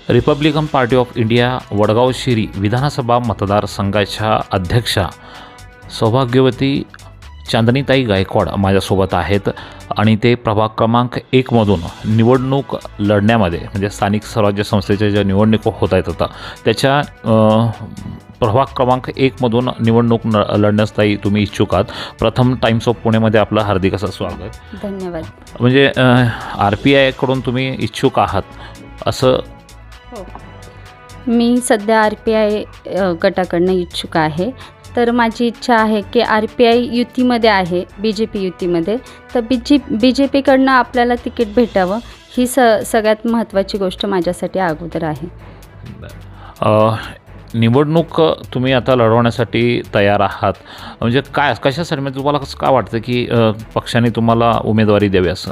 Republican Party of India Vadgaon Sheri विधानसभा मतदारसंघाच्या अध्यक्षा सौभाग्यवती चांदनीताई गायकवाड माझ्यासोबत आहेत आणि ते प्रभाग क्रमांक 1मधून निवडणूक लढण्यामध्ये म्हणजे स्थानिक स्वराज्य संस्थेच्या ज्या निवडणुका होत आहेत आता त्याच्या प्रभाग क्रमांक 1मधून निवडणूक लढण्यास ताई तुम्ही इच्छुक आहात. प्रथम टाइम्स ऑफ पुणेमध्ये आपलं हार्दिक असं स्वागत. धन्यवाद. म्हणजे RPI कडून तुम्ही इच्छुक आहात असं? हो, मी सध्या RPI गटाकडनं इच्छुक आहे. तर माझी इच्छा आहे की RPI युतीमध्ये आहे, BJP युतीमध्ये, तर BJPकडनं आपल्याला तिकीट भेटावं ही सगळ्यात महत्त्वाची गोष्ट माझ्यासाठी अगोदर आहे. निवडणूक तुम्ही आता लढवण्यासाठी तयार आहात म्हणजे कशासाठी म्हणजे तुम्हाला कसं का वाटतं की पक्षाने तुम्हाला उमेदवारी द्यावी असं?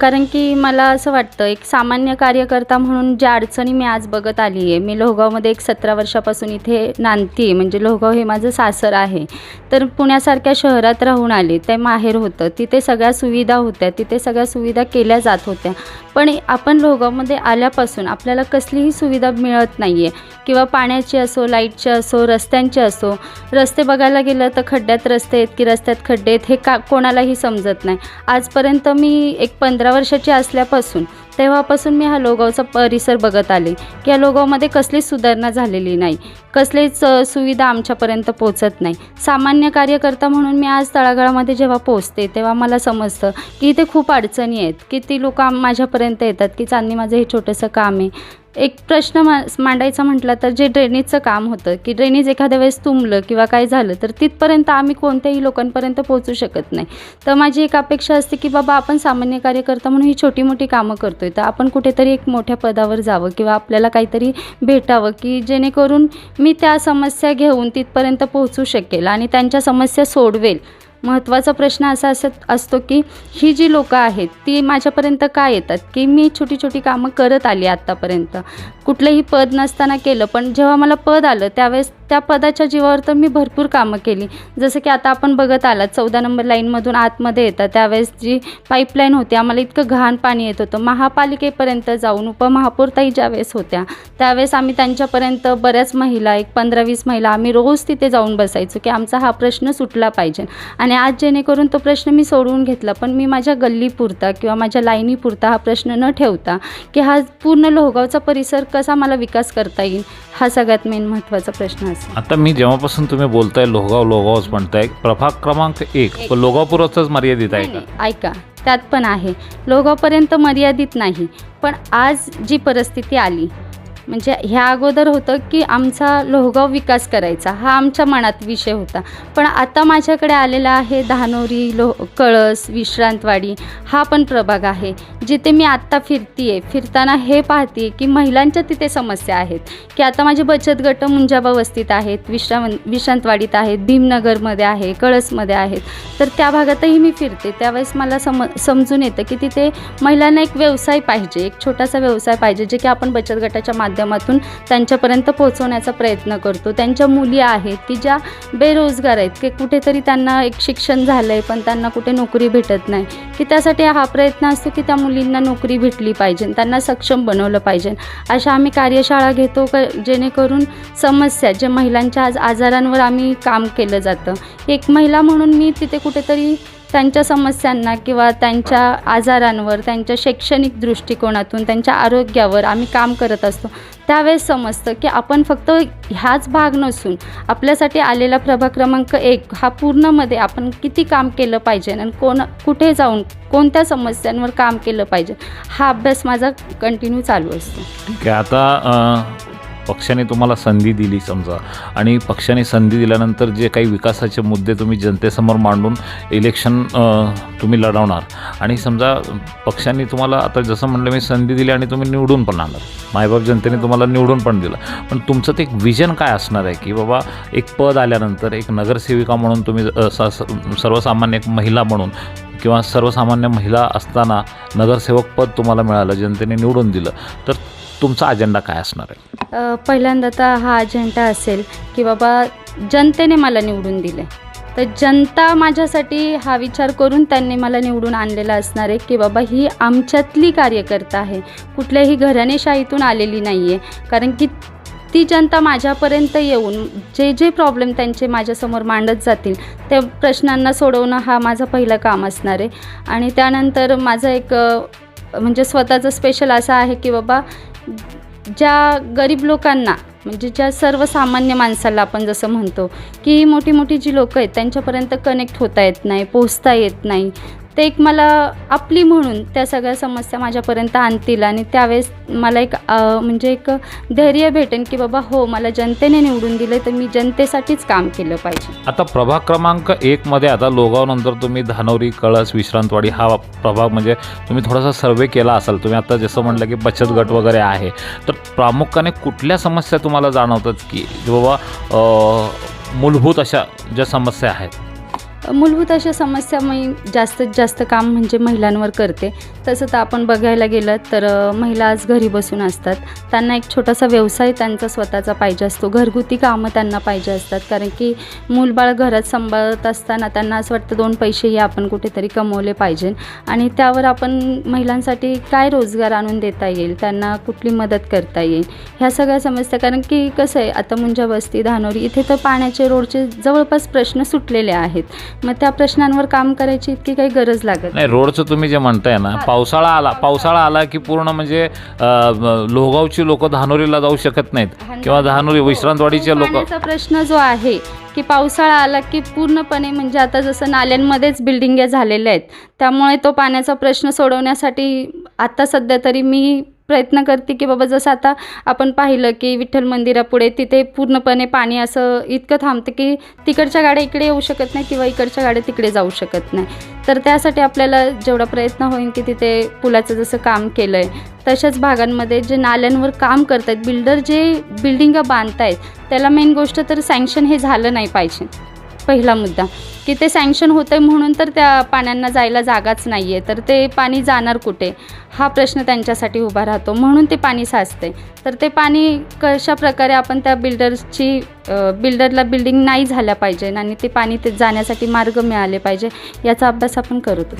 कारण की मला असं वाटतं एक सामान्य कार्यकर्ता म्हणून ज्या अडचणी मी आज बघत आली आहे. मी लोहगावमध्ये एक 17 वर्षापासून इथे नांदते आहे, म्हणजे लोहगाव हे माझं सासर आहे. तर पुण्यासारख्या शहरात राहून आले, ते माहेर होतं, तिथे सगळ्या सुविधा होत्या, तिथे सगळ्या सुविधा केल्या जात होत्या. पण आपण लोहगावमध्ये आल्यापासून आपल्याला कसलीही सुविधा मिळत नाही आहे, किंवा पाण्याची असो, लाईटची असो, रस्त्यांची असो. रस्ते बघायला गेलं तर खड्ड्यात रस्ते आहेत की रस्त्यात खड्डे आहेत हे कोणालाही समजत नाही. आजपर्यंत मी एक 15 वर्षाची असल्यापासून तेव्हापासून मी हा लोहगावचा परिसर बघत आले की या लोहगावमध्ये कसलीच सुधारणा झालेली नाही, कसलीच सुविधा आमच्यापर्यंत पोचत नाही. सामान्य कार्यकर्ता म्हणून मी आज तळागाळामध्ये जेव्हा पोचते तेव्हा मला समजतं की इथे खूप अडचणी आहेत, की ती लोक माझ्यापर्यंत येतात की चांदणी माझं हे छोटंसं काम आहे. एक प्रश्न मांडायचा म्हटलं तर जे ड्रेनेजचं काम होतं की ड्रेनेज एखाद्या वेळेस तुंबलं किंवा काय झालं तर तिथपर्यंत आम्ही कोणत्याही लोकांपर्यंत पोहोचू शकत नाही. तर माझी एक अपेक्षा असते की बाबा आपण सामान्य कार्यकर्ता म्हणून ही छोटी मोठी कामं करतोय तर आपण कुठेतरी एक मोठ्या पदावर जावं किंवा आपल्याला काहीतरी भेटावं की जेणेकरून मी त्या समस्या घेऊन तिथपर्यंत पोहोचू शकेल आणि त्यांच्या समस्या सोडवेल. महत्त्वाचा प्रश्न असा असतो की ही जी लोकं आहेत ती माझ्यापर्यंत का येतात की मी छोटी छोटी कामं करत आली आत्तापर्यंत, कुठलंही पद नसताना केलं. पण जेव्हा मला पद आलं त्यावेळेस त्या पदाच्या जीवावर तर मी भरपूर कामं केली. जसं की आता आपण बघत आलात 14 नंबर लाईनमधून आतमध्ये येतात त्यावेळेस जी पाईपलाईन होती आम्हाला इतकं घाण पाणी येत होतं. महापालिकेपर्यंत जाऊन उपमहापौरताई ज्यावेळेस होत्या त्यावेळेस आम्ही त्यांच्यापर्यंत बऱ्याच महिला, एक 15-20 महिला आम्ही रोज तिथे जाऊन बसायचो की आमचा हा प्रश्न सुटला पाहिजे. आणि आज जेणेकरून तो प्रश्न मी सोडवून घेतला. पण मी माझ्या गल्लीपुरता किंवा माझ्या लाईनीपुरता हा प्रश्न न ठेवता की हा पूर्ण लोहगावचा परिसर कसा मला विकास करता येईल हा सगळ्यात मेन महत्त्वाचा प्रश्न असेल. आता मी जेव्हापासून तुम्ही बोलताय लोहगावच म्हणताय, प्रभाग क्रमांक 1 पण लोहगावपुरतच मर्यादित आहे का? ऐका, त्यात पण आहे, लोहगावपर्यंत मर्यादित नाही. पण आज जी परिस्थिती आली म्हणजे ह्या अगोदर होतं की आमचा लोहगाव विकास करायचा हा आमच्या मनात विषय होता. पण आता माझ्याकडे आलेला आहे धानोरी, कळस, विश्रांतवाडी हा पण प्रभाग आहे जिथे मी आत्ता फिरताना हे पाहते की महिलांच्या तिथे समस्या आहेत. की आता माझे बचत गट मुंजाबा वस्तीत आहेत, विश्रांतवाडीत आहेत, भीमनगरमध्ये आहे, कळसमध्ये आहेत. तर त्या भागातही मी फिरते त्यावेळेस मला समजून येतं की तिथे महिलांना एक व्यवसाय पाहिजे, एक छोटासा व्यवसाय पाहिजे जे की आपण बचत गटाच्या माध्यमातून त्यांच्यापर्यंत पोहोचवण्याचा प्रयत्न करतो. त्यांच्या मुली आहेत की ज्या बेरोजगार आहेत की कुठेतरी त्यांना एक शिक्षण झालं आहे पण त्यांना कुठे नोकरी भेटत नाही, की त्यासाठी हा प्रयत्न असतो की त्या मुलींना नोकरी भेटली पाहिजे, त्यांना सक्षम बनवलं पाहिजे. अशा आम्ही कार्यशाळा घेतो जेणेकरून समस्या जे महिलांच्या आज आजारांवर आम्ही काम केलं जातं. एक महिला म्हणून मी तिथे कुठेतरी त्यांच्या समस्यांना किंवा त्यांच्या आजारांवर, त्यांच्या शैक्षणिक दृष्टिकोनातून, त्यांच्या आरोग्यावर आम्ही काम करत असतो. त्यावेळेस समजतं की आपण फक्त ह्याच भाग नसून आपल्यासाठी आलेला प्रभाग क्रमांक 1 हा पूर्णमध्ये आपण किती काम केलं पाहिजे आणि कुठे जाऊन कोणत्या समस्यांवर काम केलं पाहिजे हा अभ्यास माझा कंटिन्यू चालू असतो. ठीक आहे. आता पक्षाने तुम्हाला संधी दिली समजा आणि पक्षाने संधी दिल्यानंतर जे काही विकासाचे मुद्दे तुम्ही जनतेसमोर मांडून इलेक्शन तुम्ही लढवणार आणि समजा पक्षाने तुम्हाला आता जसं म्हणलं मी संधी दिली आणि तुम्ही निवडून पण आलात, मायबाप जनतेने तुम्हाला निवडून पण दिलं, पण तुमचं ते एक विजन काय असणार आहे की बाबा एक पद आल्यानंतर एक नगरसेविका म्हणून तुम्ही सर्वसामान्य एक महिला म्हणून किंवा सर्वसामान्य महिला असताना नगरसेवक पद तुम्हाला मिळालं, जनतेने निवडून दिलं, तर तुमचा अजेंडा काय असणार आहे? पहिल्यांदा तर हा अजेंडा असेल की बाबा जनतेने मला निवडून दिले तर जनता माझ्यासाठी हा विचार करून त्यांनी मला निवडून आणलेला असणार आहे की बाबा ही आमच्यातली कार्यकर्ता आहे, कुठल्याही घराणेशाहीतून आलेली नाही आहे. कारण की ती जनता माझ्यापर्यंत येऊन जे जे प्रॉब्लेम त्यांचे माझ्यासमोर मांडत जातील त्या प्रश्नांना सोडवणं हा माझं पहिलं काम असणार आहे. आणि त्यानंतर माझं एक म्हणजे स्वतःचं स्पेशल असं आहे की बाबा ज्या गरीब लोकांना म्हणजे ज्या सर्वसामान्य माणसाला आपण जसं म्हणतो की मोठी मोठी जी लोकं आहेत त्यांच्यापर्यंत कनेक्ट होता येत नाही, पोचता येत नाही, ते एक मला आपली म्हणून त्या सगळ्या समस्या माझ्यापर्यंत आणतील आणि त्यावेळेस मला एक म्हणजे एक धैर्य भेटेन की बाबा हो मला जनतेने निवडून दिलं तर मी जनतेसाठीच काम केलं पाहिजे. आता प्रभाग क्रमांक 1मध्ये आता लोगावनंतर तुम्ही धानोरी, कळस, विश्रांतवाडी हा प्रभाग म्हणजे तुम्ही थोडासा सर्वे केला असाल. तुम्ही आता जसं म्हटलं की बचत गट वगैरे आहे, तर प्रामुख्याने कुठल्या समस्या तुम्हाला जाणवतात की बाबा मूलभूत अशा ज्या समस्या आहेत? मूलभूत अशा समस्या मी जास्तीत जास्त काम म्हणजे महिलांवर करते. तसं तर आपण बघायला गेलं तर महिला आज घरी बसून असतात, त्यांना एक छोटासा व्यवसाय त्यांचा स्वतःचा पाहिजे असतो, घरगुती कामं त्यांना पाहिजे असतात. कारण की मूलबाळ घरात सांभाळत असताना त्यांना असं वाटतं 2 पैसेही आपण कुठेतरी कमवले पाहिजे आणि त्यावर आपण महिलांसाठी काय रोजगार आणून देता येईल, त्यांना कुठली मदत करता येईल, ह्या सगळ्या समस्या. कारण की कसं आहे आता मुंजा बस्ती, धानोरी इथे तर पाण्याचे रोडचे जवळपास प्रश्न सुटलेले आहेत. मग त्या प्रश्नांवर काम करायची इतकी काही गरज लागत नाही. रोडचं तुम्ही जे म्हणताय ना, पावसाळा आला की पूर्ण म्हणजे लोहगावची लोक धानोरीला जाऊ शकत नाहीत किंवा धानोरी विश्रांतवाडीचे लोक. पाण्याचा प्रश्न जो आहे की पावसाळा आला की पूर्णपणे म्हणजे आता जसं नाल्यांमध्येच बिल्डिंग झालेल्या आहेत, त्यामुळे तो पाण्याचा प्रश्न सोडवण्यासाठी आता सध्या तरी मी प्रयत्न करते की बाबा जसं आता आपण पाहिलं की विठ्ठल मंदिरापुढे तिथे पूर्णपणे पाणी असं इतकं थांबतं की तिकडच्या गाड्या इकडे येऊ शकत नाही किंवा इकडच्या गाड्या तिकडे जाऊ शकत नाही. तर त्यासाठी आपल्याला जेवढा प्रयत्न होईल की तिथे पुलाचं जसं काम केलं आहे तशाच भागांमध्ये जे नाल्यांवर काम करत आहेत बिल्डर, जे बिल्डिंगा बांधत आहेत, त्याला मेन गोष्ट तर सँक्शन हे झालं नाही पाहिजे. पहिला मुद्दा की ते सँक्शन होतं आहे म्हणून तर त्या पाण्यांना जायला जागाच नाही आहे, तर ते पाणी जाणार कुठे हा प्रश्न त्यांच्यासाठी उभा राहतो. म्हणून ते पाणी साचते. तर ते पाणी कशा प्रकारे आपण त्या बिल्डरला बिल्डिंग नाही झाल्या पाहिजे आणि ते पाणी ते जाण्यासाठी मार्ग मिळाले पाहिजे याचा अभ्यास आपण करतो.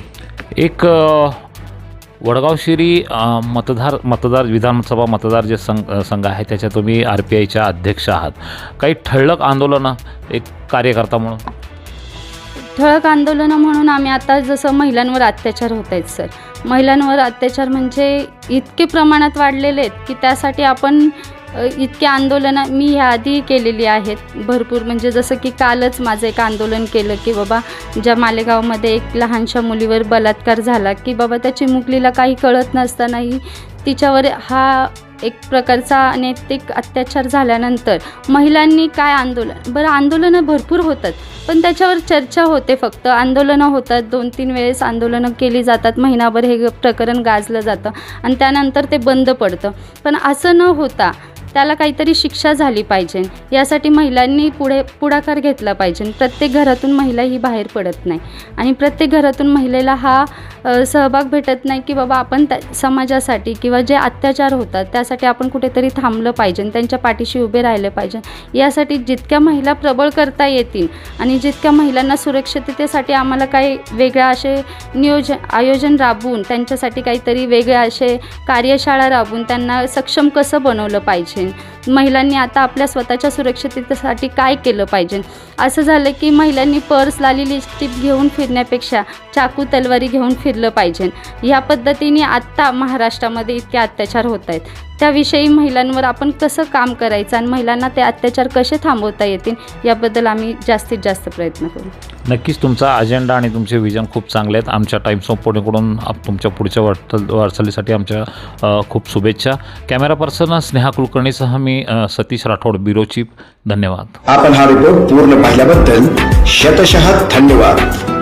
एक वडगाव शिरी मतदार विधानसभा मतदार जे संघ आहे त्याच्या तुम्ही RPIच्या अध्यक्ष आहात. काही ठळक आंदोलनं एक कार्यकर्ता म्हणून? ठळक आंदोलनं म्हणून आम्ही आता जसं महिलांवर अत्याचार होत आहेत सर, महिलांवर अत्याचार म्हणजे इतके प्रमाणात वाढलेले आहेत की त्यासाठी आपण इतके आंदोलनं मी ह्याआधी केलेली आहेत भरपूर. म्हणजे जसं की कालच माझं एक आंदोलन केलं की बाबा ज्या मालेगावमध्ये एक लहानशा मुलीवर बलात्कार झाला की बाबा त्या चिमुकलीला काही कळत नसतानाही तिच्यावर हा एक प्रकारचा अनैतिक अत्याचार झाल्यानंतर महिलांनी काय आंदोलनं भरपूर होतात पण त्याच्यावर चर्चा होते, फक्त आंदोलनं होतात, 2-3 वेळेस आंदोलनं केली जातात, महिनाभर हे प्रकरण गाजलं जातं आणि त्यानंतर ते बंद पडतं. पण असं न होता त्याला काहीतरी शिक्षा झाली पाहिजे यासाठी महिलांनी पुढाकार घेतला पाहिजे. प्रत्येक घरातून महिला ही बाहेर पडत नाही आणि प्रत्येक घरातून महिलेला हा सहभाग भेटत नाही की बाबा आपण समाजासाठी किंवा जे अत्याचार होतात त्यासाठी आपण कुठेतरी थांबलं पाहिजे, त्यांच्या पाठीशी उभे राहिले पाहिजे. यासाठी जितक्या महिला प्रबळ करता येतील आणि जितक्या महिलांना सुरक्षिततेसाठी आम्हाला काही वेगळ्या असे आयोजन राबवून त्यांच्यासाठी काहीतरी वेगळे असे कार्यशाळा राबवून त्यांना सक्षम कसं बनवलं पाहिजे, महिलांनी आता आपल्या स्वतःच्या सुरक्षिततेसाठी काय केलं पाहिजे. असं झालं की महिलांनी पर्स, लाली लिपस्टिक घेऊन फिरण्यापेक्षा चाकू तलवारी घेऊन फिरलं पाहिजे. ह्या पद्धतीने आत्ता महाराष्ट्रामध्ये इतके अत्याचार होत आहेत, त्याविषयी महिलांवर आपण कसं काम करायचं आणि महिलांना ते अत्याचार कसे थांबवता येतील याबद्दल आम्ही जास्तीत जास्त प्रयत्न करू. नक्कीच तुमचा अजेंडा आणि तुमचे विजन खूप चांगले आहेत. आमच्या टाइम्स ऑफ पुणेकडून तुमच्या पुढच्या वाटचालीसाठी आमच्या खूप शुभेच्छा. कॅमेरा पर्सन स्नेहा कुलकर्णीसह मी सतीश राठोड, ब्युरो चीफ. धन्यवाद. आपण हा रिपोर्ट पूर्ण पाहिल्याबद्दल शतशः धन्यवाद.